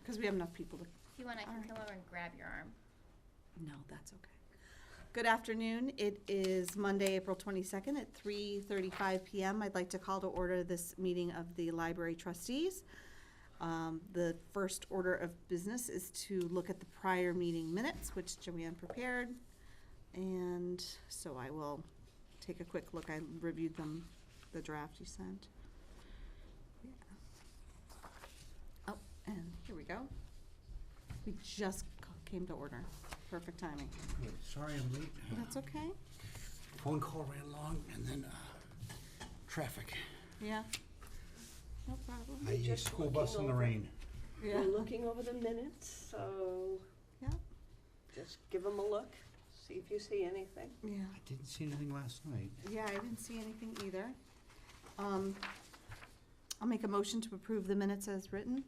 Because we have enough people to. If you want, I can come over and grab your arm. No, that's okay. Good afternoon. It is Monday, April 22nd at 3:35 p.m. I'd like to call to order this meeting of the Library Trustees. The first order of business is to look at the prior meeting minutes, which Joanne prepared. And so I will take a quick look. I reviewed them, the draft you sent. Yeah. Oh, and here we go. We just came to order. Perfect timing. Good. Sorry I'm late. That's okay. Phone call ran long, and then traffic. Yeah. No problem. I used school bus in the rain. Yeah. We're looking over the minutes, so Yeah. just give them a look, see if you see anything. Yeah. I didn't see anything last night. Yeah, I didn't see anything either. I'll make a motion to approve the minutes as written.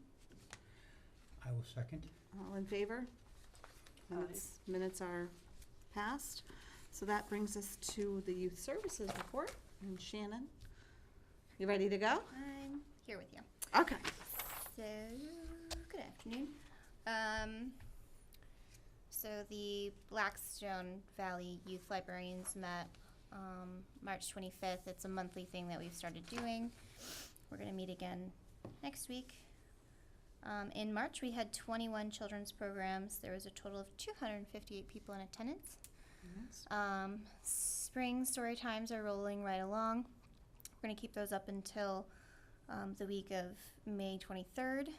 I will second. All in favor? Minutes are passed. So that brings us to the Youth Services report. And Shannon, you ready to go? I'm here with you. Okay. So, good afternoon. So the Blackstone Valley Youth Librarians met March 25th. It's a monthly thing that we've started doing. We're going to meet again next week. In March, we had 21 children's programs. There was a total of 258 people in attendance. Yes. Spring story times are rolling right along. We're going to keep those up until the week of May 23rd.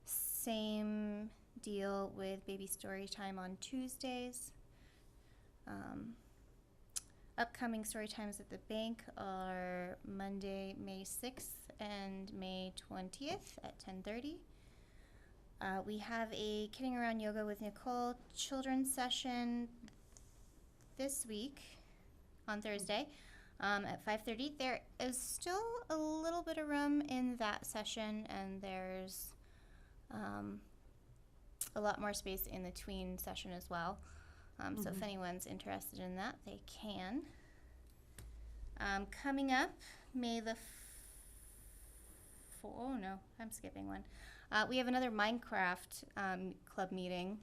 Same deal with baby story time on Tuesdays. Upcoming story times at the bank are Monday, May 6th and May 20th at 10:30. We have a Kidding Around Yoga with Nicole children's session this week on Thursday at 5:30. There is still a little bit of room in that session, and there's a lot more space in the tween session as well. So if anyone's interested in that, they can. Coming up, May the oh no, I'm skipping one. We have another Minecraft club meeting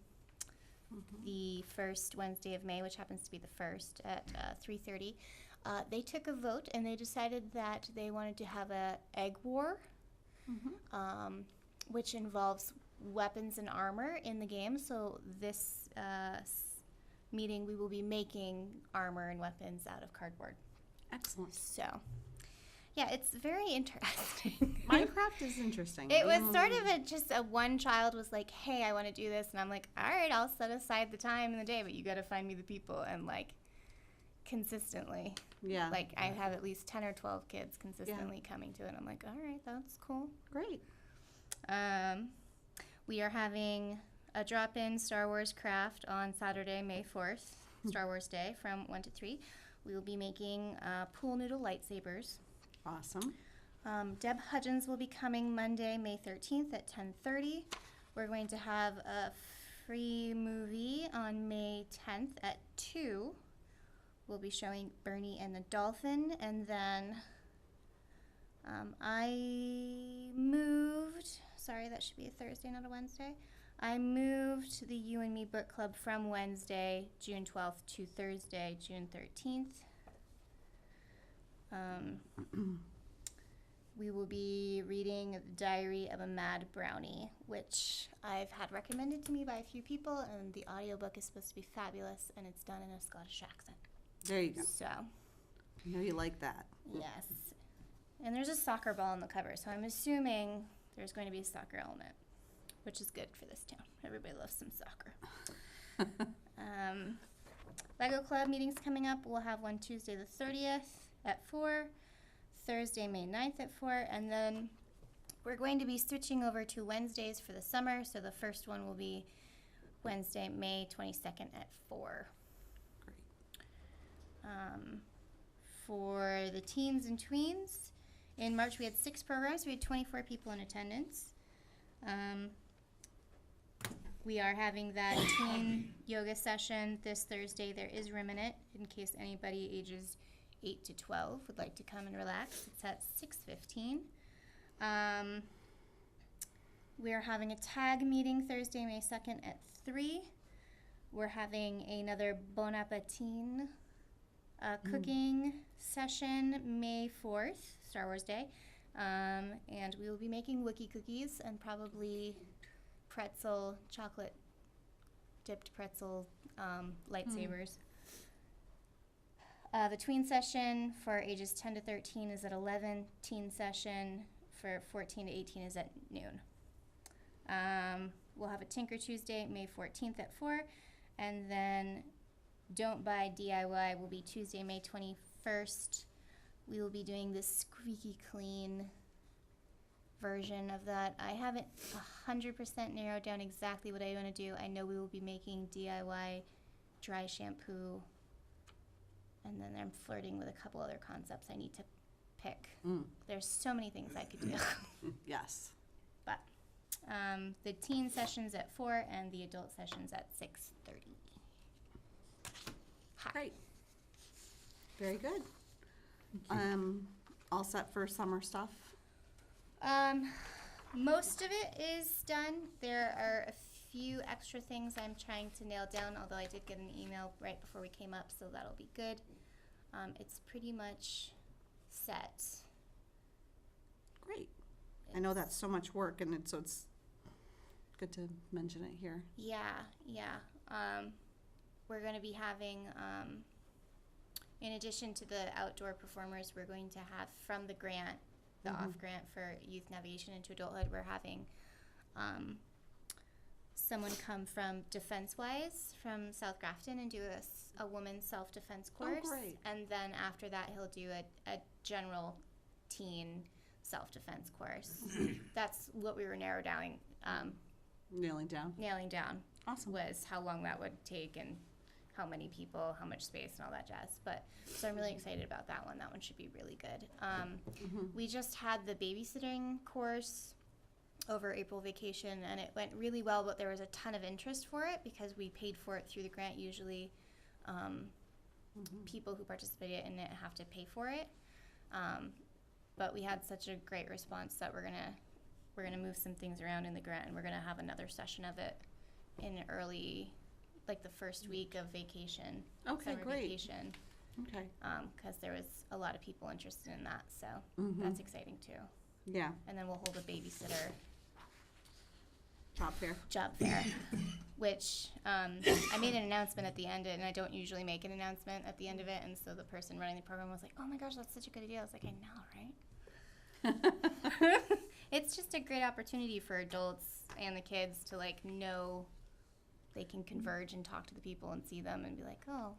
the first Wednesday of May, which happens to be the 1st at 3:30. They took a vote and they decided that they wanted to have a egg war, which involves weapons and armor in the game. So this meeting, we will be making armor and weapons out of cardboard. Excellent. So, yeah, it's very interesting. Minecraft is interesting. It was sort of just a one child was like, hey, I want to do this. And I'm like, all right, I'll set aside the time in the day, but you got to find me the people. And like consistently, Yeah. like I have at least 10 or 12 kids consistently coming to it. I'm like, all right, that's cool. Great. We are having a drop-in Star Wars craft on Saturday, May 4th, Star Wars Day from 1 to 3. We will be making pool noodle lightsabers. Awesome. Deb Hudgens will be coming Monday, May 13th at 10:30. We're going to have a free movie on May 10th at 2. We'll be showing Bernie and the Dolphin. And then I moved, sorry, that should be a Thursday, not a Wednesday. I moved the You and Me book club from Wednesday, June 12th to Thursday, June 13th. We will be reading The Diary of a Mad Brownie, which I've had recommended to me by a few people, and the audiobook is supposed to be fabulous, and it's done in a Scottish accent. There you go. So, I know you like that. yes. And there's a soccer ball on the cover, so I'm assuming there's going to be a soccer element, which is good for this town. Everybody loves some soccer. Lego Club meetings coming up. We'll have one Tuesday the 30th at 4, Thursday May 9th at 4, and then we're going to be switching over to Wednesdays for the summer, so the first one will be Wednesday, May 22nd at 4. Great. For the teens and tweens, in March we had 6 programs. We had 24 people in attendance. We are having that teen yoga session this Thursday. There is room in it in case anybody ages 8 to 12 would like to come and relax. It's at 6:15. we're having a tag meeting Thursday, May 2nd at 3. We're having another Bon Appetit cooking session May 4th, Star Wars Day. And we will be making Wookiee cookies and probably chocolate dipped pretzel lightsabers. The tween session for ages 10 to 13 is at 11. Teen session for 14 to 18 is at noon. We'll have a Tinker Tuesday, May 14th at 4. And then Don't Buy DIY will be Tuesday, May 21st. We will be doing this squeaky clean version of that. I haven't 100% narrowed down exactly what I want to do. I know we will be making DIY dry shampoo. And then I'm flirting with a couple other concepts I need to pick. There's so many things I could do. Yes. But the teen session's at 4 and the adult session's at 6:30. Great. Very good. All set for summer stuff? Most of it is done. There are a few extra things I'm trying to nail down, although I did get an email right before we came up, so that'll be good. It's pretty much set. Great. I know that's so much work, and so it's good to mention it here. Yeah. We're going to be having, in addition to the outdoor performers, we're going to have from the grant, the off grant for youth navigation into adulthood, we're having someone come from DefenseWise from South Grafton and do a woman's self-defense course. Oh, great. And then after that, he'll do a general teen self-defense course. That's what we were nailing down. Awesome. Was how long that would take and how many people, how much space, and all that jazz. But so I'm really excited about that one. That one should be really good. We just had the babysitting course over April vacation, and it went really well, but there was a ton of interest for it because we paid for it through the grant. Usually people who participate in it have to pay for it. But we had such a great response that we're gonna move some things around in the grant, and we're gonna have another session of it in early, like the first week of vacation. Okay, summer great. Vacation. Okay. Because there was a lot of people interested in that, so that's exciting too. Yeah. And then we'll hold a babysitter Job fair. which I made an announcement at the end, and I don't usually make an announcement at the end of it, and so the person running the program was like, oh my gosh, that's such a good idea. I was like, I know, right? It's just a great opportunity for adults and the kids to like know they can converge and talk to the people and see them and be like, oh,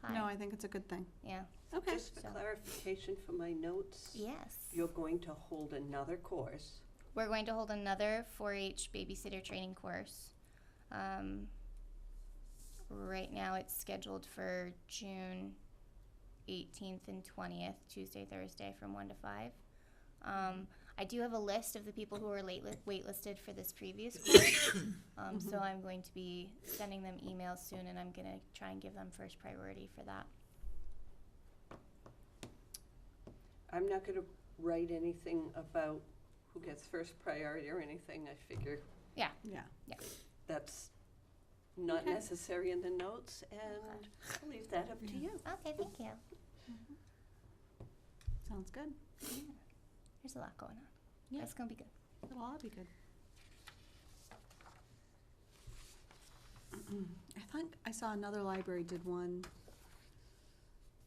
hi. No, I think it's a good thing. Yeah. Okay. Just for clarification for my notes. Yes. You're going to hold another course. We're going to hold another 4-H babysitter training course. Right now it's scheduled for June 18th and 20th, Tuesday, Thursday from 1 to 5. I do have a list of the people who are waitlisted for this previous course. So I'm going to be sending them emails soon, and I'm going to try and give them first priority for that. I'm not going to write anything about who gets first priority or anything. I figure Yeah. that's not Okay. necessary in the notes, and I'll leave that up to you. Okay, thank you. Sounds good. There's a lot going on. Yeah. That's going to be good. It'll all be good. I think I saw another library did one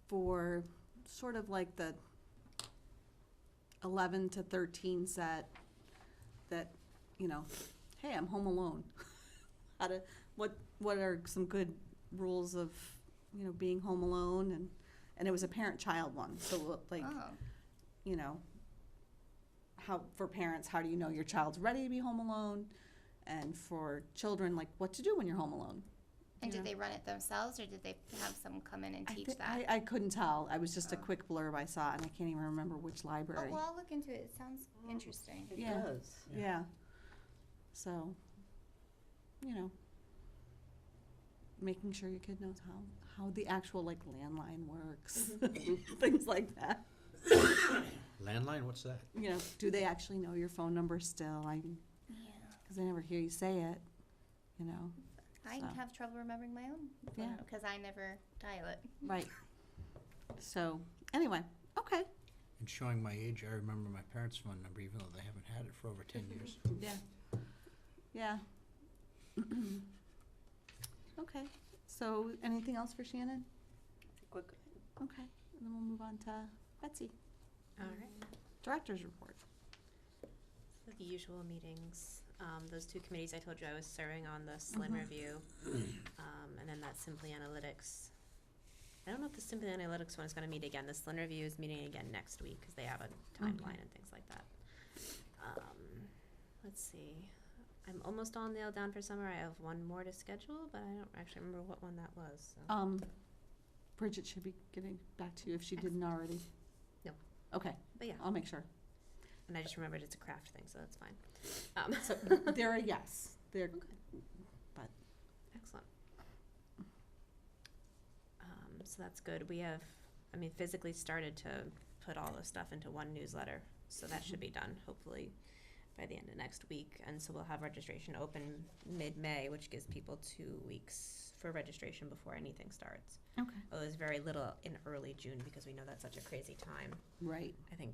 for sort of like the 11 to 13 set that, you know, hey, I'm home alone. What are some good rules of, you know, being home alone, and it was a parent-child one. So like, you know, how for parents, how do you know your child's ready to be home alone? And for children, like what to do when you're home alone. And you did know? they run it themselves, or did they have someone come in and teach that? I couldn't tell. I was just a quick blurb I saw, and I can't even remember which library. Oh, well, I'll look into it. It sounds interesting. It Yeah. does. Yeah. So, you know, making sure your kid knows how the actual like landline works, things like that. Landline, what's that? You know, do they actually know your phone number still? Yeah. because I never hear you say it, you know. I So. have trouble remembering my own. Yeah. Because I never dial it. Right. So, anyway, okay. And showing my age, I remember my parents' phone number, even though they haven't had it for over 10 years. Yeah. Yeah. Okay. So, anything else for Shannon? Quick. Okay. And then we'll move on to Betsy. All right. Director's report. So the usual meetings, those two committees I told you I was serving on, the SLIN review, and then that Simply Analytics. I don't know if the Simply Analytics one is gonna meet again. The SLIN review is meeting again next week, cause they have a timeline and things like that. Let's see, I'm almost all nailed down for summer. I have one more to schedule, but I don't actually remember what one that was, so. Bridget should be getting back to you if she didn't already. No. Okay, But yeah, I'll make sure. and I just remembered it's a craft thing, so that's fine. So, they're a yes. They're, but, Excellent. So that's good. We have, I mean, physically started to put all the stuff into one newsletter, so that should be done hopefully by the end of next week. And so we'll have registration open mid-May, which gives people 2 weeks for registration before anything starts. okay. Well, there's very little in early June because we know that's such a crazy time. Right, I think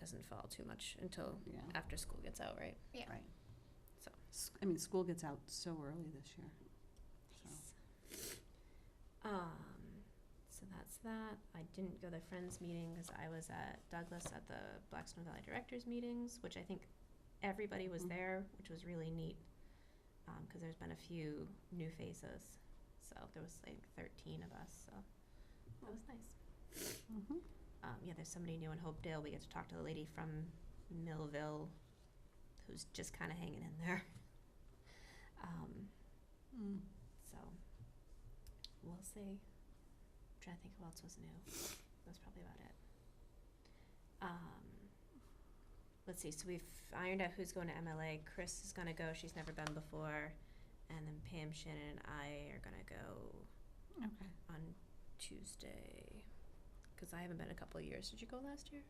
doesn't fall too much until yeah, after school gets out, right? Yeah. right. So. I mean, school gets out so early this year. So, So that's that. I didn't go to the Friends meeting because I was at Douglas at the Black Snow Valley Directors meetings, which I think everybody was there, which was really neat. Because there's been a few new faces. So there was like 13 of us, so that was nice. mhm. Yeah, there's somebody new in Hopedale. We get to talk to the lady from Millville who's just kind of hanging in there. Mm. So we'll see. I'm trying to think who else was new. That's probably about it. Let's see. So we've ironed out who's going to MLA. Chris is going to go. She's never been before. And then Pam, Shannon, and I are going to go Okay. on Tuesday. Because I haven't been in a couple of years. Did you go last year?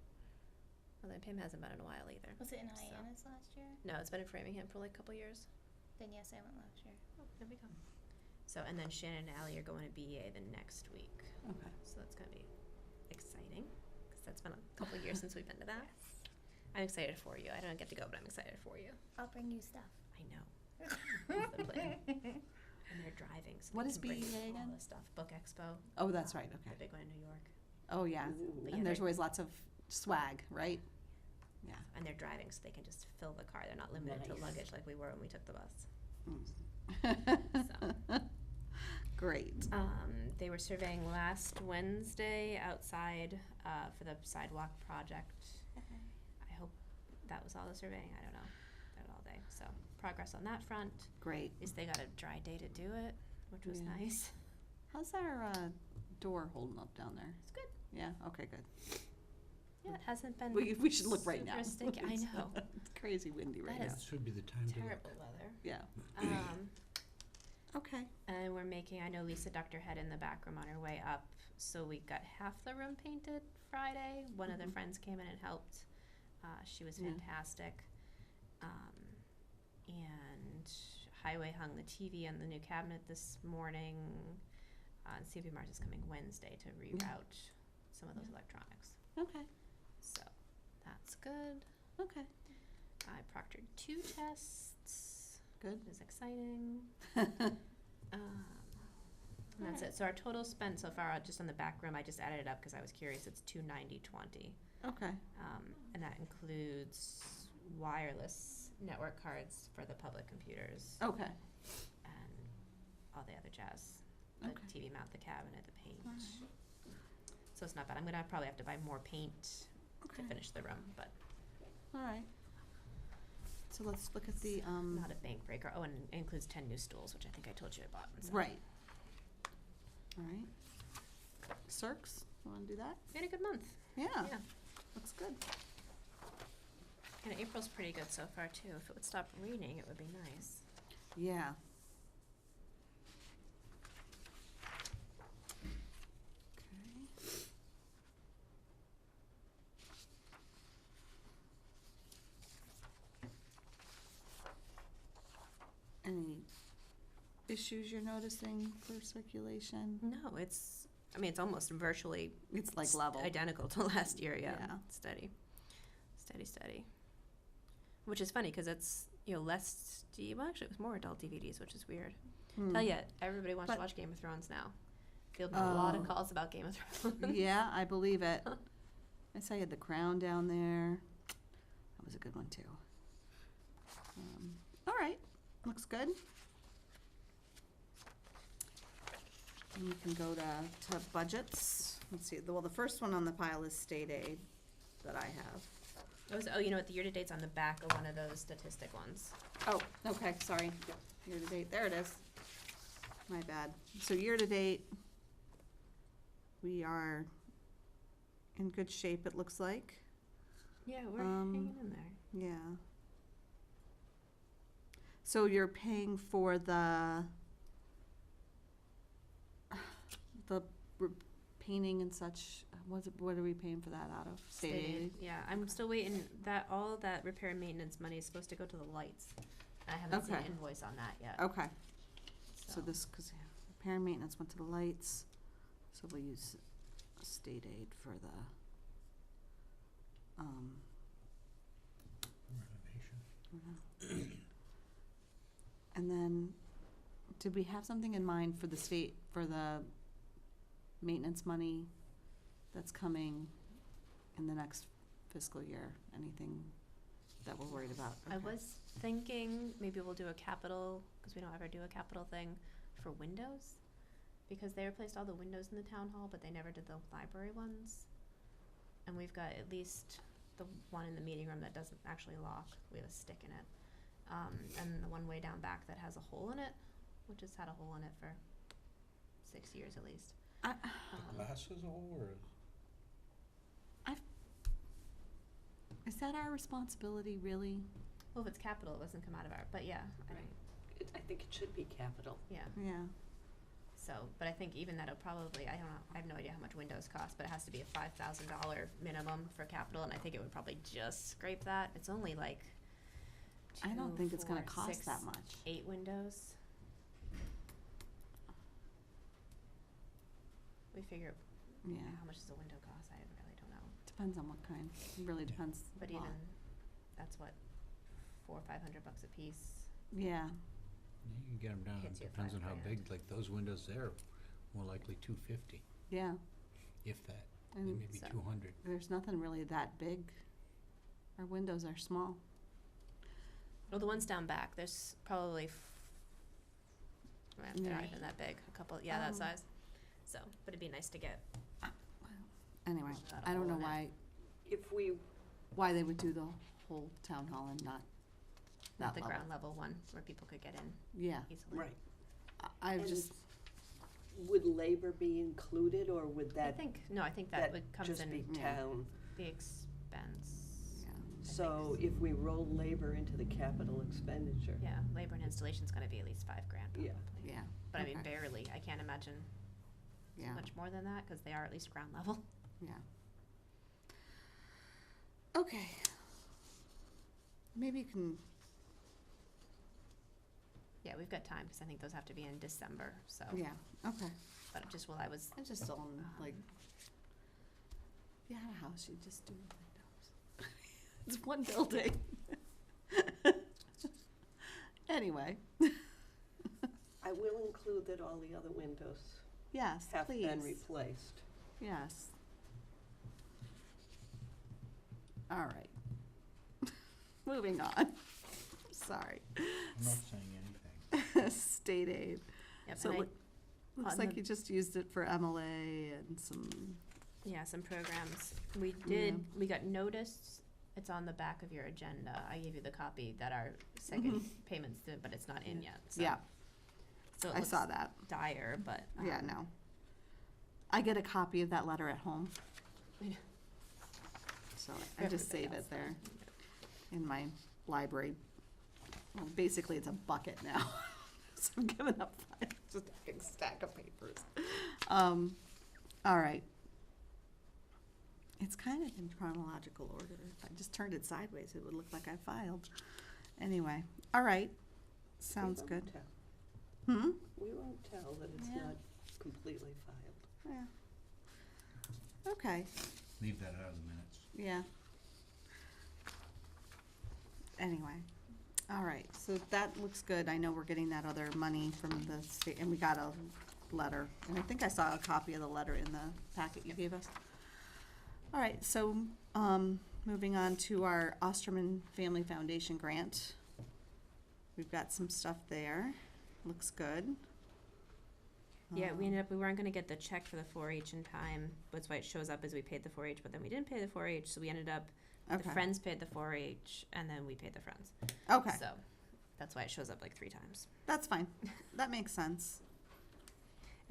Well, then Pam hasn't been in a while either. Was it in So. Hyannis last year? No, it's been in Framingham for like a couple of years. Then yes, I went last year. Oh, there we go. So, and then Shannon and Allie are going to BA the next week. Okay. So that's going to be exciting because that's been a couple of years since we've been to that. I'm excited for you. I don't get to go, but I'm excited for you. I'll bring you stuff. I know. That's the plan. And they're driving, so What they is can bring BEA all again? the stuff. Book Expo. Oh, that's right, The okay. big one in New York. Oh, yeah. Ooh. But yeah, And there's they're- always lots of swag, right? Yeah. And they're driving, so they can just fill the car. They're not limited to Nice. luggage like we were when we took the bus. Great. They were surveying last Wednesday outside for the sidewalk project. I hope that was all the surveying. I don't know. Did it all day. So progress on that front. Great. At least they got a dry day to do it, which was Yeah. nice. How's our door holding up down there? It's good. Yeah, okay, good. Yeah, it hasn't been. We should look right now. super stinky. I know. It's crazy windy right That now. is Should be the time to Terrible look. weather. Yeah. Okay. And we're making, I know Lisa ducked her head in the back room on her way up, so we got half the room painted Friday. One of the Mhm. friends came in and helped. She was Yeah. fantastic. And Highway hung the TV on the new cabinet this morning. And CB Mars is coming Wednesday to reroute some of those electronics. Okay. So that's good. Okay. I proctored 2 tests. Good. It was exciting. And that's it. So our total spent so far, just on the back room, I just added it up because I was curious. It's $290.20, Okay. and that includes wireless network cards for the public computers Okay. and all the other jazz. The Okay. TV mount, the cabinet, the paint. Alright. So it's not bad. I'm gonna probably have to buy more paint Okay. to finish the room, but All right. So let's look at the, not a bank breaker. Oh, and it includes 10 new stools, which I think I told you about. So. right. All right. Cirques, you wanna do that? We had a good month. Yeah, Yeah. looks good. And April's pretty good so far too. If it would stop raining, it would be nice. Yeah. Okay. issues you're noticing for circulation? No, it's, I mean, it's almost virtually It's like level. identical to last year, yeah. Yeah. Steady. Steady, steady. Which is funny, because it's, you know, less, well, actually, it was more adult DVDs, which is weird. Hmm. Tell you, everybody wants But- to watch Game of Thrones now. Fielding a lot of Oh. calls about Game of Thrones. Yeah, I believe it. I saw you had The Crown down there. That was a good one, too. All right, looks good. And we can go to budgets. Let's see, well, the first one on the pile is state aid that I have. Oh, you know what, the year-to-date's on the back of one of those statistic ones. Oh, okay, sorry. Year-to-date, there it is. My bad. So year-to-date, we are in good shape, it looks like. Yeah, we're Um, hanging in there. Yeah. So you're paying for the painting and such, what are we paying for that out of? State aid? Yeah, I'm still waiting, all that repair and maintenance money is supposed to go to the lights. I haven't seen an Okay. invoice on that yet. Okay, so this, because repair and maintenance went to the lights, so we'll use state aid for the, and then, did we have something in mind for the state, for the maintenance money that's coming in the next fiscal year? Anything that we're worried about? I Okay. was thinking maybe we'll do a capital, because we don't ever do a capital thing, for windows. Because they replaced all the windows in the town hall, but they never did the library ones. And we've got at least the one in the meeting room that doesn't actually lock, we have a stick in it. And the one way down back that has a hole in it, which has had a hole in it for 6 years at least. Glass as a whole, or? Is that our responsibility, really? Well, if it's capital, it doesn't come out of our, but yeah, I mean, I think it should be capital. yeah. Yeah. So, but I think even that'll probably, I don't know, I have no idea how much windows cost, but it has to be a $5,000 minimum for capital, and I think it would probably just scrape that. It's only like I don't think it's gonna 4, cost 6, that much. 8 windows. We figure, Yeah, how much does a window cost? I really don't know. depends on what kind. It really depends But a lot. even, that's what, $400 or $500 a piece. Yeah, You can get them down, it Hits you at depends on how $5,000. big, like those windows there, more likely 250, yeah. if that, And maybe so- 200. there's nothing really that big. Our windows are small. Well, the ones down back, there's probably, they're not Yeah. even that big, a couple, yeah, that Um, size. So, but it'd be nice to get Anyway, Got a I don't hole know in it. why they would do the whole town hall and not that the level. ground level one where people could get in Yeah, easily. Right. I And just, Would labor be included, or would I that, think that that would comes just in be Yeah. town? the expense. yeah. So if we roll labor into the capital expenditure, Yeah, labor and installation's gonna be at least $5,000 probably. Yeah. Yeah, But I mean, okay. barely, I can't imagine yeah, much more than that, cause they are at least ground level. yeah. Okay. Maybe you can, Yeah, we've got time, cause I think those have to be in December, so. yeah, okay. But just while I was, I just don't, like, if you had a house, you'd just do windows. It's one building. Anyway, I will include that all the other windows yes, have please, been replaced. yes. All right. Moving on. Sorry. I'm not saying anything. State aid. yep, So and I, looks on like the- you just used it for MLA and some, yeah, some programs. We Yeah. we got notice, it's on the back of your agenda. I gave you the copy that our second payments did, but it's not in yet, so. yeah, So it I saw looks that. dire, but. Yeah, no. I get a copy of that letter at home. Yeah. So For I just everybody save else, it there in my library. Well, basically, it's a bucket now. So I'm giving up just a big stack of papers. All right. It's kind of in chronological order. If I just turned it sideways, it would look like I filed. Anyway, all right. Sounds Leave good. them We won't tell that it's Yeah. not completely filed. Yeah. Okay, Leave that out of the minutes. yeah. Anyway, all right, so that looks good. I know we're getting that other money from the state, and we got a letter. And I think I saw a copy of the letter in the packet you gave us. All right, so, moving on to our Osterman Family Foundation grant. We've got some stuff there. Looks good. Yeah, we weren't gonna get the check for the 4-H in time. That's why it shows up as we paid the 4-H, but then we didn't pay the 4-H, so we ended up, the Okay. Friends paid the 4-H, and then we paid the Friends. Okay, So, that's why it shows up like 3 times. that's fine. That makes sense.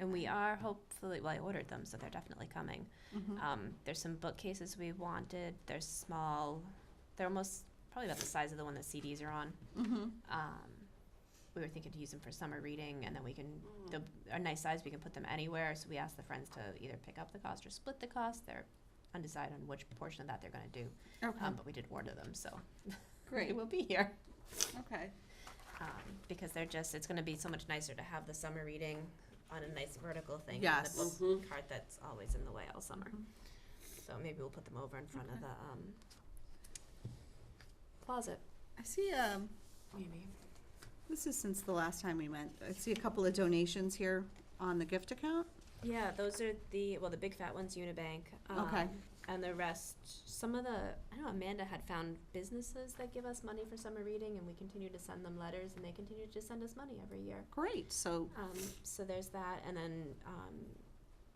And we are hopefully, well, I ordered them, so they're definitely coming. Mhm. There's some bookcases we wanted. They're small. They're almost, probably about the size of the one the CDs are on. Mhm. We were thinking to use them for summer reading, and then we can, a nice size, we can put them anywhere. So we asked the Friends to either pick up the cost or split the cost. They're undecided on which portion of that they're gonna do. Okay, But we did order them, so great. they will be here. Okay. Because they're just, it's gonna be so much nicer to have the summer reading on a nice vertical thing. Yes. Than the book cart that's always in the way all summer. Mhm. So maybe we'll put them over in front of Okay. the closet. I see, Maybe. this is since the last time we met. I see a couple of donations here on the gift account. Yeah, those are the big fat one's Unibank. Okay. And the rest, some of the, I know Amanda had found businesses that give us money for summer reading, and we continue to send them letters, and they continue to send us money every year. Great, so, So there's that, and then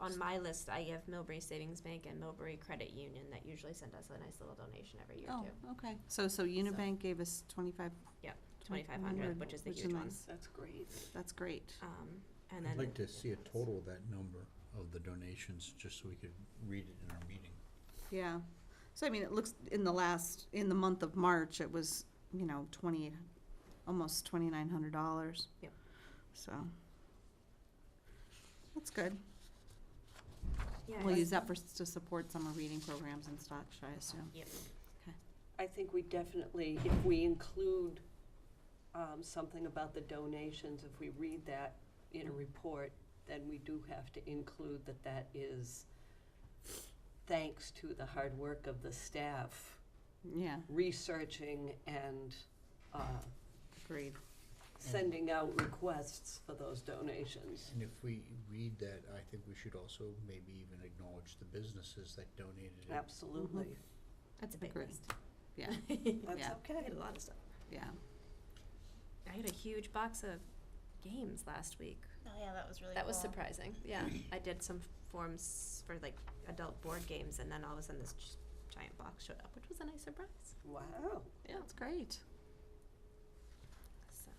on my list, I have Millbury Savings Bank and Millbury Credit Union that usually send us a nice little donation every year oh, too. okay. So Unibank gave us 2,500, which is the huge one. nice. That's great. That's great. And then I'd like to see a total of that number of the donations, just so we could read it in our meeting. Yeah. So, I mean, it looks, in the month of March, it was, almost $2,900. Yep. So, that's good. Yeah, We'll it's- use that to support summer reading programs and such, I assume. Yep. I think we definitely, if we include something about the donations, if we read that in a report, then we do have to include that that is thanks to the hard work of the staff Yeah, researching and agreed. sending out requests for those donations. And if we read that, I think we should also maybe even acknowledge the businesses that donated it. Absolutely. That's a big Agreed. list. Yeah, That's Yeah. I okay. had a lot of stuff. yeah. I had a huge box of games last week. Oh yeah, that was really That was cool. surprising. Yeah, I did some forms for like adult board games, and then all of a sudden this giant box showed up, which was a nice surprise. Wow. Yeah. That's great. So,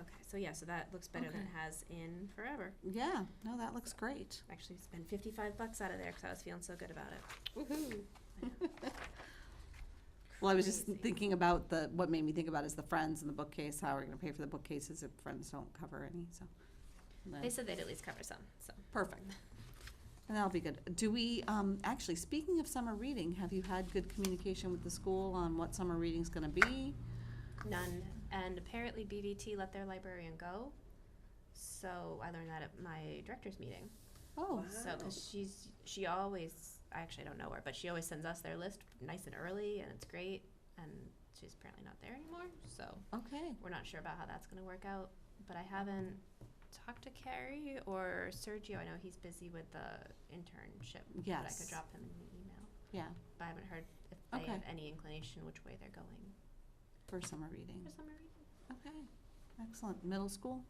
okay, so yeah, so that looks better than it Okay. has in forever. Yeah, no, that looks great. Actually, spent $55 out of there because I was feeling so good about it. Woohoo. Well, I was just Crazy. thinking about what made me think about is the Friends and the bookcase, how we're gonna pay for the bookcases if Friends don't cover any, so. They said they'd at least cover some. So Perfect. And that'll be good. Do we, actually, speaking of summer reading, have you had good communication with the school on what summer reading's gonna be? none, and apparently BVT let their librarian go. So I learned that at my director's meeting. Oh, Wow. So, because she always, I actually don't know her, but she always sends us their list nice and early, and it's great. And she's apparently not there anymore, so okay. we're not sure about how that's going to work out. But I haven't talked to Carrie or Sergio. I know he's busy with the internship. But I Yes. could drop him an email. Yeah, But I haven't heard if they Okay. have any inclination which way they're going for summer reading. for summer reading. Okay, excellent. Middle school?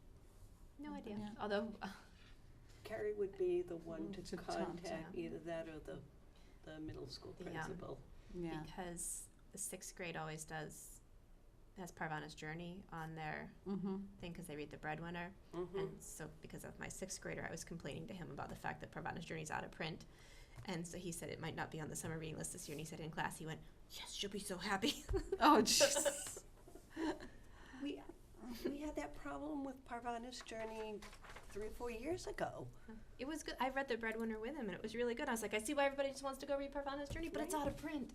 No idea. Yeah. Although, Carrie would be the one to To talk contact to. either that or the middle school The, principal. Yeah. because the 6th grade always has Parvana's Journey on their Mm-hmm. thing because they read The Breadwinner. Mhm. And so because of my 6th grader, I was complaining to him about the fact that Parvana's Journey's out of print. And so he said it might not be on the summer reading list this year. And he said in class, he went, yes, she'll be so happy. Oh, jeez. We had that problem with Parvana's Journey 3 or 4 years ago. It was good. I read The Breadwinner with him, and it was really good. I was like, I see why everybody just wants to go read Parvana's Journey, but it's Right. out of print.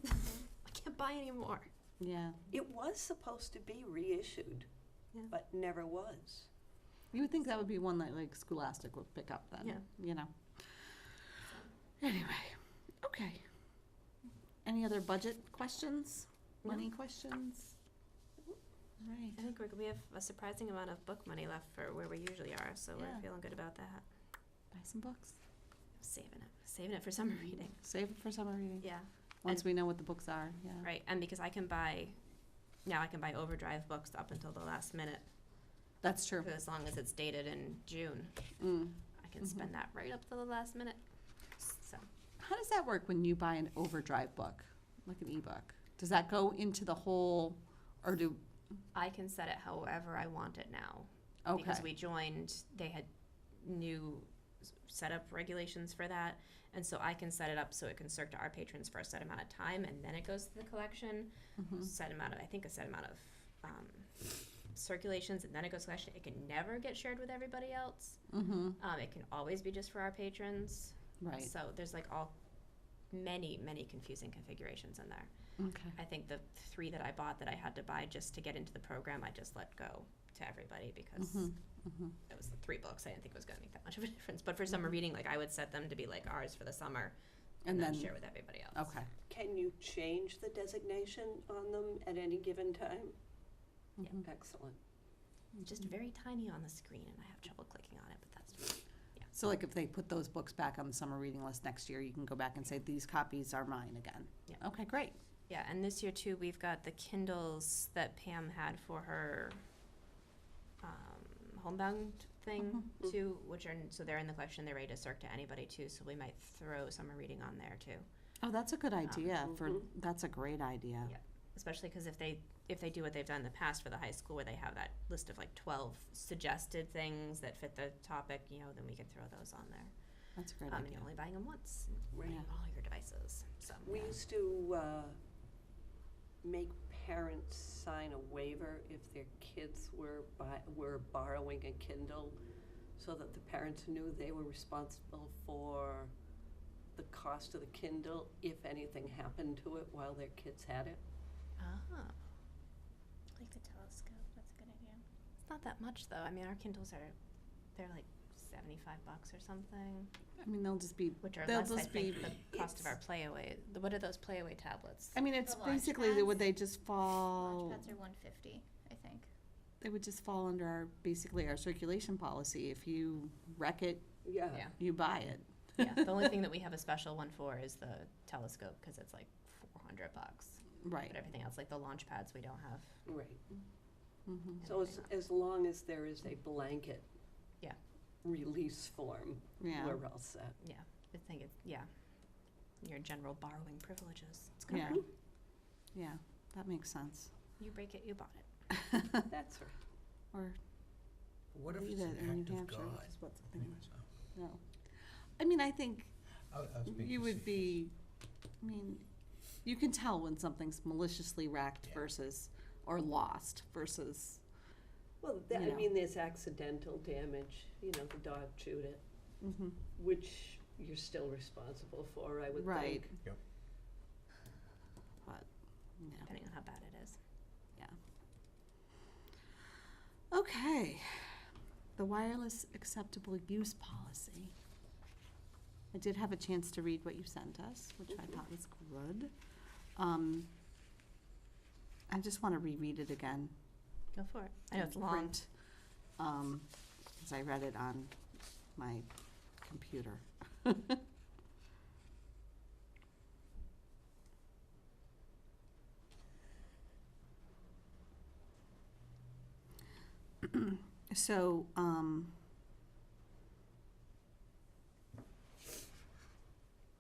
I can't buy any more. Yeah. It was supposed to be reissued, Yeah. but never was. You would think that would be one that like Scholastic would pick up then, Yeah. you know? Anyway, okay. Any other budget questions? No. Money questions? All right. I think we have a surprising amount of book money left for where we usually are, so Yeah. we're feeling good about that. Buy some books. Saving it for summer reading. Save it for summer reading. Yeah, Once we know what the books are, yeah. right. And because I can buy overdrive books up until the last minute, That's true. for as long as it's dated in June. Mm. I can spend that right up to the last minute. So How does that work when you buy an overdrive book, like an ebook? Does that go into the whole, or do, I can set it however I want it now. okay. Because we joined, they had new setup regulations for that. And so I can set it up so it can circ to our patrons for a set amount of time, and then it goes to the collection. Mhm. A set amount of circulations, and then it goes to collection. It can never get shared with everybody else. Mm-hmm, It can always be just for our patrons. right, So there's like many confusing configurations in there. okay. I think the 3 that I bought that I had to buy just to get into the program, I just let go to everybody because Mm-hmm. it was the 3 books. I didn't think it was going to make that much of a difference. But for summer reading, like I would set them to be like ours for the summer, and then share with everybody else. Okay. Can you change the designation on them at any given time? Yeah. Mhm. Excellent. Just very tiny on the screen, and I have trouble clicking on it. But that's just, So like if they put those books back on the summer reading list next year, you can go back and say, these copies are mine again. Yeah. Okay, great. yeah. And this year too, we've got the Kindles that Pam had for her homebound thing too, which are so they're in the collection. They're ready to circ to anybody too. So we might throw summer reading on there too. Oh, that's a good idea mhm. that's a great idea. Yeah. Especially because if they do what they've done in the past for the high school, where they have that list of like 12 suggested things that fit the topic, then we can throw those on there. That's a great And idea. you're only buying them once, Right. on all your devices. So We used to make parents sign a waiver if their kids were borrowing a Kindle, so that the parents knew they were responsible for the cost of the Kindle if anything happened to it while their kids had it. Like the telescope, that's a good idea. it's not that much though. I mean, our Kindles they're like $75 or something, I mean, they'll just be, which are they'll less, I just think, be, the cost of our playaway. What are those playaway tablets? I mean, it's The launch basically, pads? would they just fall, Launchpads are $150, I think. they would just fall under our circulation policy. If you wreck it, Yeah. Yeah. you buy it. Yeah, the only thing that we have a special one for is the telescope because it's like $400. Right. But everything else, like the launch pads, we don't have. Right. Mhm. So as long as there is a blanket Yeah. release form, Yeah. we're all set. Yeah, I think your general borrowing privileges. It's Yeah. covered. Yeah, that makes sense. You break it, you bought it. That's right. Or What if leave it's it an in act New of Hampshire, God? which is what's the Anyway, thing. so, No. I mean, I think I was being you would facetious. be, I mean, you can tell when something's maliciously wrecked Yeah. versus, or lost versus, Well, You I know. mean, there's accidental damage, the dog chewed it, mhm, which you're still responsible for, I would right. think. Yep. But, yeah, Depending on how bad it is. yeah. Okay, the wireless acceptable use policy. I did have a chance to read what you sent us, which I thought was good. I just want to reread it again. Go for it. I know it's in long. print, because I read it on my computer. So,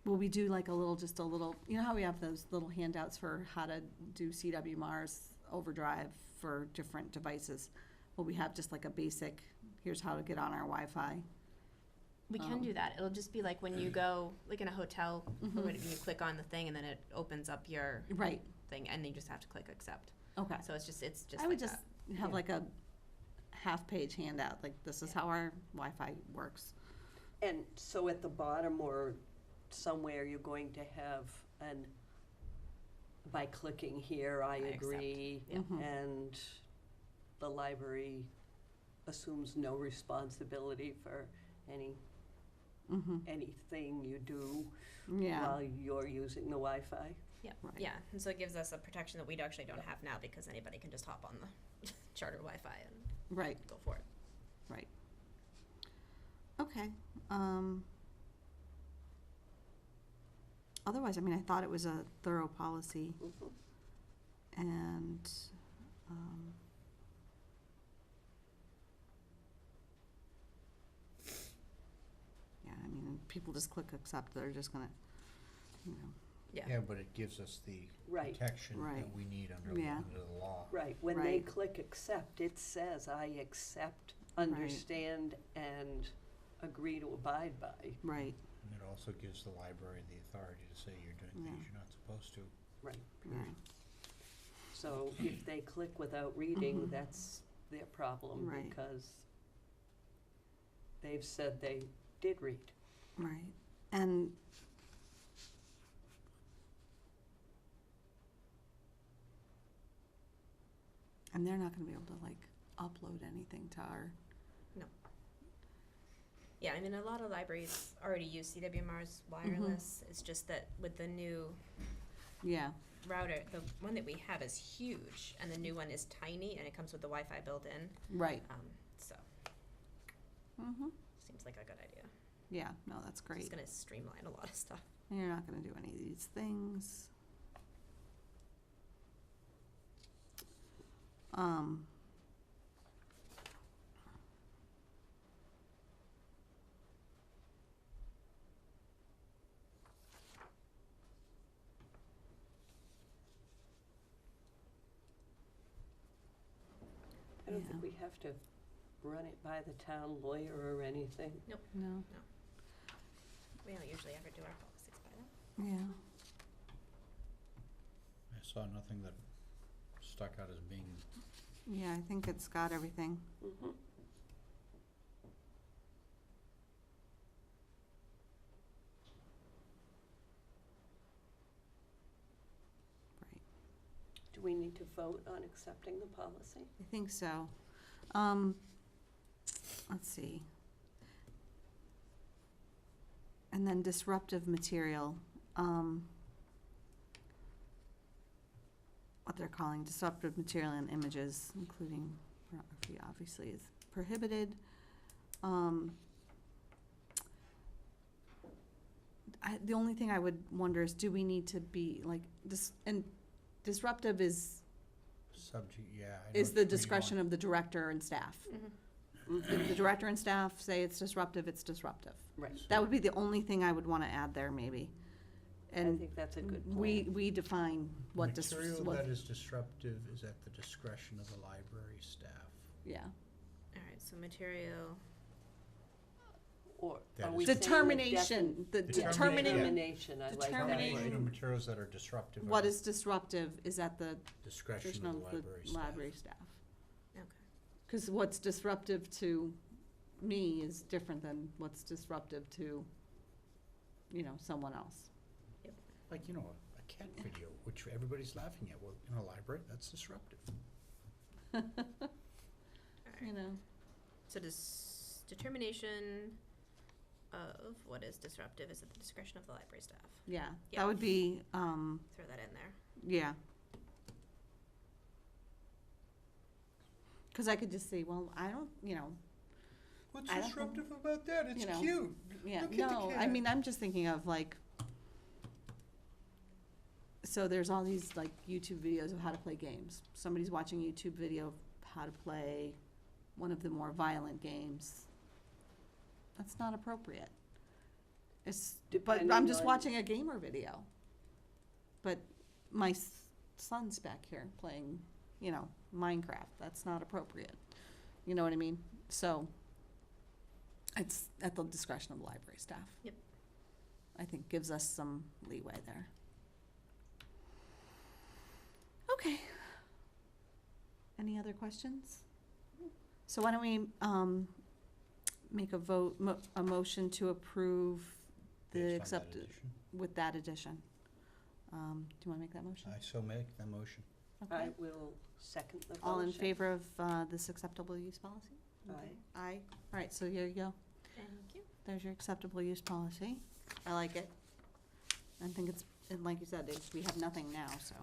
will we do like just a little, you know how we have those little handouts for how to do CWMARS overdrive for different devices? Will we have just like a basic, here's how to get on our Wi-Fi? We can do that. It'll just be like when you go, like in a hotel, or when you click on the thing and then it opens up your Right, thing, and then you just have to click accept. okay. So it's just I would like just that. have Yeah. like a half-page handout, like this is how our Wi-Fi works. And so at the bottom or somewhere, you're going to have by clicking here, I I accept. agree, Yeah. Mhm. and the library assumes no responsibility for anything you do Yeah, while you're using the Wi-Fi. Yeah, Right. yeah, and so it gives us a protection that we actually don't have now because anybody can just hop on the charter Wi-Fi and right, go for it. right. Okay, otherwise, I mean, I thought it was a thorough policy, Mhm. and, yeah, I mean, people just click accept, they're just gonna, you know, Yeah, but it gives us the Right. protection Right. that we need under Yeah. the law. Right, when they Right. click accept, it says, I accept, understand, and agree to abide by. right, And it also gives the library the authority to say you're doing Yeah. things you're not supposed to. Right. yeah, So if they click without reading, Mhm. that's their problem Right. because they've said they did read. right. And they're not gonna be able to, like, upload anything to our, Yeah, I mean, a lot of libraries already use CWMR's wireless. It's just that with the new yeah, router, the one that we have is huge, and the new one is tiny, and it comes with the Wi-Fi built in. right, So mm-hmm, seems like a good idea. yeah, no, that's great. It's gonna streamline a lot of stuff. And you're not gonna do any of these things. I don't Yeah. think we have to run it by the town lawyer or anything. No, We don't usually ever do our policies by that. yeah, I saw nothing that stuck out as being, yeah, I think it's got everything. Mhm. Right, Do we need to vote on accepting the policy? I think so. Let's see. And then disruptive material, what they're calling disruptive material and images, including pornography, obviously is prohibited. The only thing I would wonder is, do we need to be like, and disruptive is subject, yeah. I know the where you're discretion going. of the director and staff. Mm-hmm. If the director and staff say it's disruptive, it's disruptive. Right. That would be the only thing I would wanna add there, maybe. I And think that's a good we plan. define what Material that is disruptive is at the discretion of the library staff. yeah. All right, so material. Or That are is- we saying Determination, the determining, Determination, I like that Determining- word. You know, materials that are disruptive. what are is disruptive is at the discretion discretion of of the the library staff. library staff. Okay. Cause what's disruptive to me is different than what's disruptive to, someone else. Like, you know, a cat video, which everybody's laughing at. Well, in a library, that's disruptive. All You right. know, So determination of what is disruptive is at the discretion of the library staff. yeah, Yeah. that would be, Throw that in there. yeah. Cause I could just say, well, I don't, What's I don't disruptive about that? It's you know, cute. yeah, Look at the no, I cat. mean, I'm just thinking of like, so there's all these like YouTube videos of how to play games. Somebody's watching a YouTube video of how to play one of the more violent games. That's not appropriate. But I'm Depending just on- watching a gamer video. But my son's back here playing, Minecraft. That's not appropriate. You know what I mean? So it's at the discretion of the library staff. Yep. I think gives us some leeway there. Okay. Any other questions? So why don't we make a motion to approve the Based on that accepted addition. with that addition? Do you want to make that motion? I so make that motion. Okay. I will second the motion. All in favor of this acceptable use policy? Aye. Aye. All right, so here you go. Thank you. There's your acceptable use policy. I like it. I think it's, and like you said, we have nothing now, so.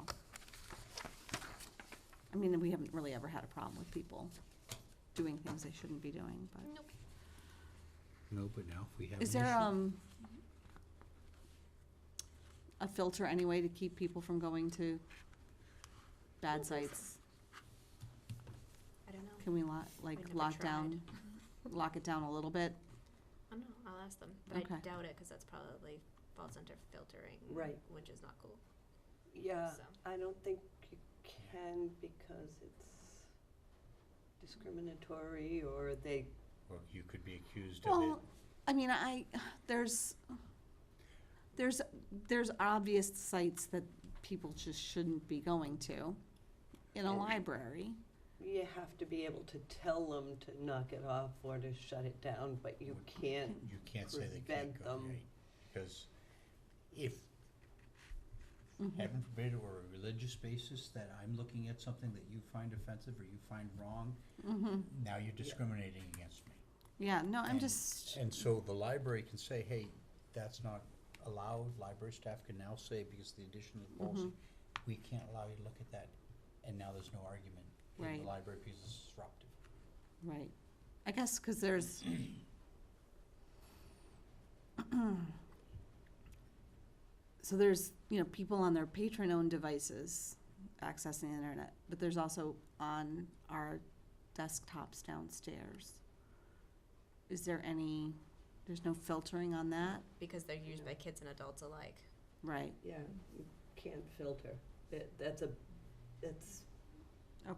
I mean, we haven't really ever had a problem with people doing things they shouldn't be doing, but. Nope. No, but now if we have Is an there, issue- a filter anyway to keep people from going to bad sites? I don't know. Can we We never lock it down a little bit? I don't know. I'll ask them, but Okay. I doubt it because that's probably falls under filtering, Right. which is not cool. Yeah, So. I don't think you can because it's discriminatory or they, Or you could be accused of it. Well, I mean, there's obvious sites that people just shouldn't be going to in a And- library. you have to be able to tell them to knock it off or to shut it down, but you can't. You can't say they can't prevent go, them. right? Because if, Mhm. heaven forbid, or a religious basis that I'm looking at something that you find offensive or you find wrong, Mhm. now you're discriminating against me. Yeah, no, I'm And- just, And so the library can say, hey, that's not allowed, library staff can now say, because of the addition of the policy, Mm-hmm. we can't allow you to look at that, and now there's no argument. And Right. the library piece is disruptive. right. I guess because there's, so there's, people on their patron-owned devices accessing the internet, but there's also on our desktops downstairs. Is there there's no filtering on that? Because they're used by kids and adults alike. Right, Yeah, you can't filter. That's okay.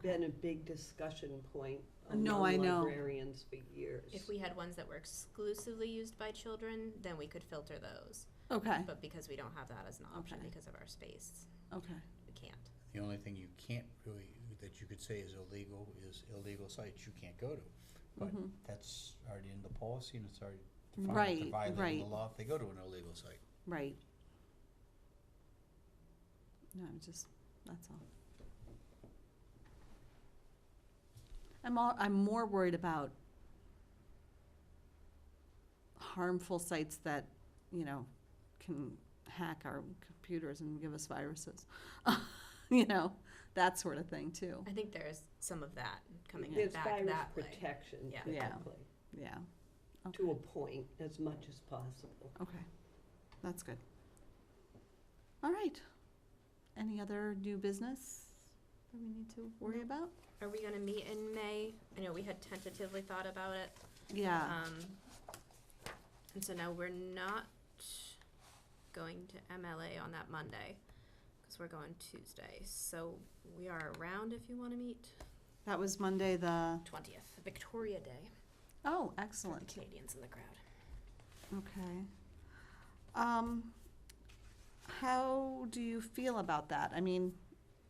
been a big discussion point No, I among know. librarians for years. If we had ones that were exclusively used by children, then we could filter those. Okay, But because we don't have that as an option Okay. because of our space, okay, we can't. The only thing you can't really, that you could say is illegal sites you can't go to. But Mhm. that's already in the policy and it's already Right, defined, they're violating right. the law if they go to an illegal site. right. No, that's all. I'm more worried about harmful sites that, can hack our computers and give us viruses. That sort of thing too. I think there's some of that coming There's back virus that way. protection Yeah. Yeah. typically, Yeah, to a point, as much as possible. okay, that's good. All right. Any other new business that we need to worry about? Are we gonna meet in May? I know we had tentatively thought about it. Yeah, And so now we're not going to MLA on that Monday, because we're going Tuesday. So we are around if you wanna meet. that was Monday the, 20th, Victoria Day, oh, for the excellent. Canadians in the crowd. Okay. How do you feel about that? I mean,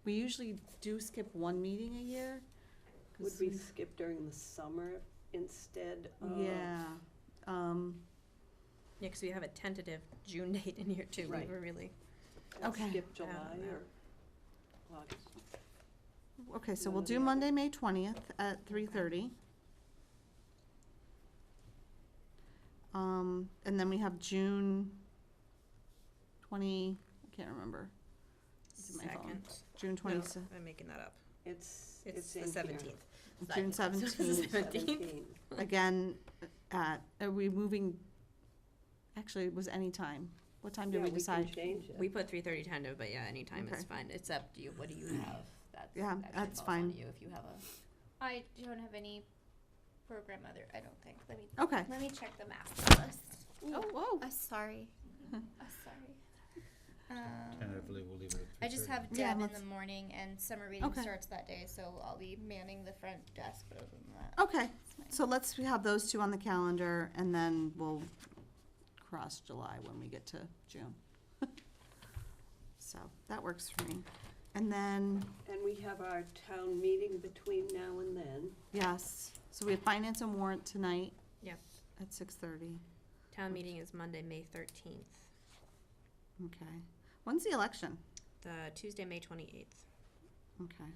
we usually do skip one meeting a year. 'Cause Would we skip during the summer instead of? Yeah, Yeah, because we have a tentative June date in here too. Right. We were really, and Okay. Skip I don't July know. or August? okay, so One we'll or do the other. Monday, May 20th at 3:30. And then we have June I can't remember. It's in my phone. second. June No, 20th. I'm making that up. It's It's in the here. 17th. June 17th. 17th. Again, are we moving, actually, it was any time. What time did Yeah, we can decide? change it. We put 3:30 tentative, but yeah, anytime is Okay. fine. It's up to you. What do you have? That's Yeah, actually that's falls fine. on you if you have a. I don't have any program I don't think. Okay. Let me check the master list. Oh, whoa. Sorry. Sorry. Tentatively, we'll leave it at 3:30. I just have Yeah, Deb in let's- the morning and summer reading Okay. starts that day, so I'll be manning the front desk, but other than that. Okay, it's fine. so let's have those two on the calendar, and then we'll cross July when we get to June. So, that works for me. And then, And we have our town meeting between now and then. yes, so we have finance and warrant tonight. Yep. At 6:30, Town meeting is Monday, May 13th. okay. When's the election? The Tuesday, May 28th. Okay.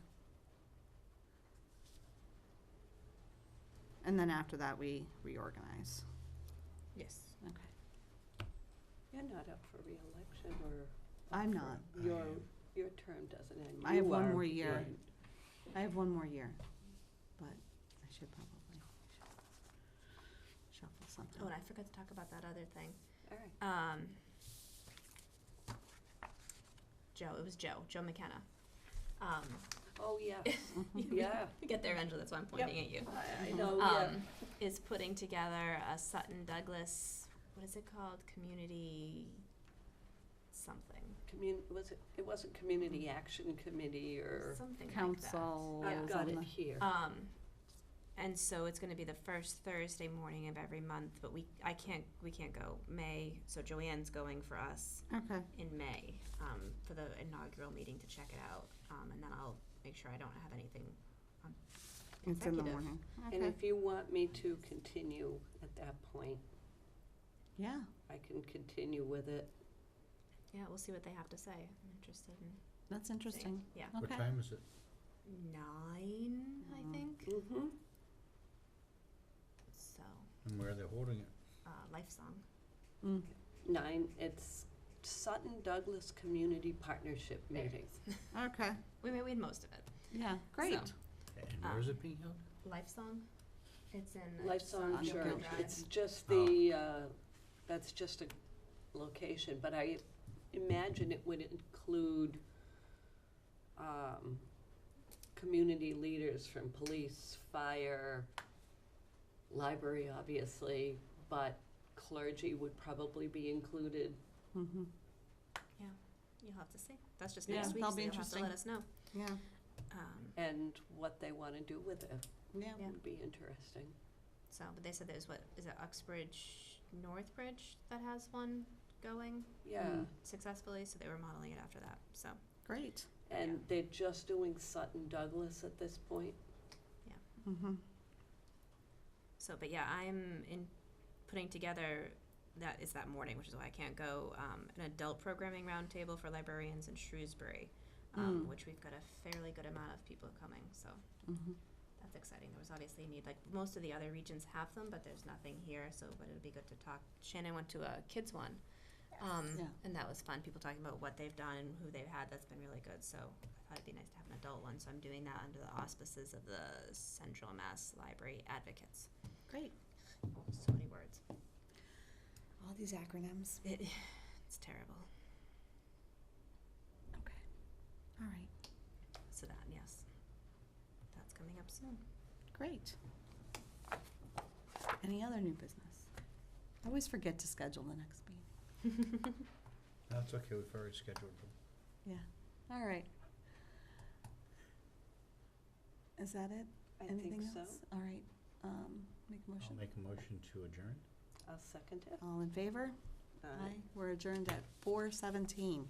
And then after that, we reorganize. Yes. Okay. You're not up for reelection, or? I'm not. Your, I am. your term doesn't end. I have You one are, more year. right. I have one more year, but I should probably shuffle something. Oh, and I forgot to talk about that other thing. All right. Joe McKenna. Oh, yes. You Yeah. get there eventually, that's why I'm pointing at you. I know, yeah. Is putting together a Sutton Douglas, what is it called? Community something. It wasn't Community Action Committee or, Something Council. like that. I've got it something. here. And so it's gonna be the first Thursday morning of every month, but we can't go May, so Joanne's going for us Okay. in May, for the inaugural meeting to check it out. And then I'll make sure I don't have anything It's in the executive. morning. And Okay. if you want me to continue at that point, Yeah. I can continue with it. Yeah, we'll see what they have to say. I'm interested in That's seeing. interesting. Yeah. What Okay. time is it? 9, I think. Mm-hmm. So, And where they're holding it? Life Song. Mm. 9, it's Sutton Douglas Community Partnership There it Meeting. is. Okay. We had most of it. Yeah. Great. So, And where is it being held? Life Song. It's in Life Song on Church, Gilgil it's Drive. just Oh. the, that's just a location, but I imagine it would include, community leaders from police, fire, library, obviously, but clergy would probably be included. Mm-hmm. You'll have to see. That's just Yeah, next week, that'll so be you'll have to interesting. let us know. Yeah. And what they wanna do with it Yeah. Yeah. would be interesting. So, but they said there's is it Uxbridge, Northbridge that has one going Yeah, Mm. successfully, so they were modeling it after that, so. Great. and Yeah. they're just doing Sutton Douglas at this point. Mm-hmm. So, but yeah, I'm putting together, that is that morning, which is why I can't go, an adult programming roundtable for librarians in Shrewsbury, which we've got a fairly good amount of people coming, so Mm-hmm. that's exciting. There was obviously a need, like most of the other regions have them, but there's nothing here, so, but it'd be good to talk. Shannon went to a kids one, Yeah. and that was fun, people talking about what they've done and who they've had, that's been really good, so I thought it'd be nice to have an adult one, so I'm doing that under the auspices of the Central Mass Library Advocates. Great. So many words. All these acronyms. It's terrible. Okay. All right. So that, yes, that's coming up soon. Great. Any other new business? I always forget to schedule the next meeting. That's okay, we've already scheduled them. Yeah. All right. Is that it? I Anything think so. else? All right. Make a I'll motion. make a motion to adjourn. I'll second it. All in favor? Aye. We're adjourned at 4:17.